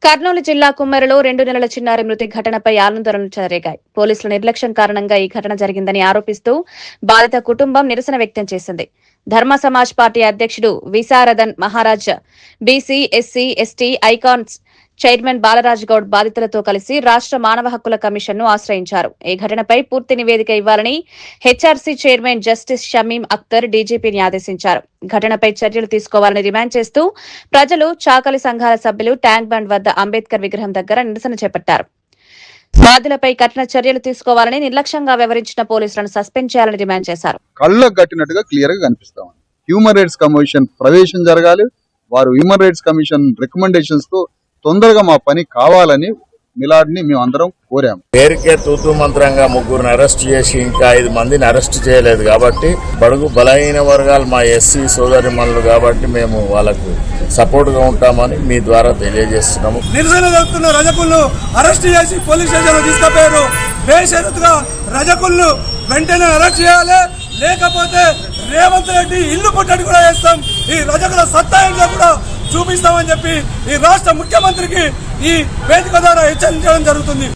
కర్నూలు జిల్లా కుమ్మెరలో 2 నెలల చిన్నారి మృతి ఘటనపై ఆందోళనలు చెలరేగాయి. పోలీసుల నిర్లక్ష్యం కారణంగా ఈ ఘటన జరిగిందని ఆరోపిస్తూ బాధిత కుటుంబం నిరసన వ్యక్తం చేసింది. ధర్మ సమాజ్ పార్టీ అధ్యక్షుడు Visharadan Maharaj, BC, SC, ST icons chairman Balaraj Goud బాధితులతో కలిసి రాష్ట్ర మానవ హక్కుల కమిషన్ను ఆశ్రయించారు. ఈ ఘటనపై పూర్తి నివేదిక ఇవ్వాలని HRC chairman justice Shamim Akhtar డీజీపీని ఆదేశించారు. ఘటనపై చర్యలు తీసుకోవాలని డిమాండ్ చేస్తూ ప్రజలు, చాకలి సంఘాల సభ్యులు ట్యాంక్ బండ్ వద్ద అంబేద్కర్ విగ్రహం దగ్గర నిరసన చేపట్టారు. బాధ్యులపై కఠిన చర్యలు తీసుకోవాలని, నిర్లక్ష్యంగా వ్యవహరించిన పోలీసులను సస్పెండ్ చేయాలని డిమాండ్ చేశారు. కళ్ళకు కట్టినట్టుగా క్లియర్ గా కనిపిస్తా ఉంది. హ్యూమన్ రైట్స్ కమిషన్ ప్రవేశం జరగాలి. వారు హ్యూమన్ రైట్స్ కమిషన్ రికమెండేషన్స్ తో తొందరగా మా పని కావాలని మిలాడ్ని మేము అందరం కోరాము. పేరుకే తూతూ మంత్రంగా 3 అరెస్ట్ చేసి ఇంకా 5 మందిని అరెస్ట్ చేయలేదు కాబట్టి, బడుగు బలహీన వర్గాలు మా ఎస్సీ సోదరిమణులు కాబట్టి మేము వాళ్ళకు సపోర్ట్ గా ఉంటామని మీ ద్వారా తెలియజేస్తున్నాము. నిరసన జరుగుతున్న రజకులను అరెస్ట్ చేసి పోలీస్ స్టేషన్ తీసుకుపోయారు. బేషరతుగా రజకులను వెంటనే అరెస్ట్ చేయాలి, లేకపోతే రేవంత్ రెడ్డి ఇల్లు పుట్టడి కూడా చేస్తాం, ఈ రజకుల సత్తా ఏంటో కూడా చూపిస్తామని చెప్పి ఈ రాష్ట్ర ముఖ్యమంత్రికి ఈ వేదిక ద్వారా హెచ్చరించడం జరుగుతుంది.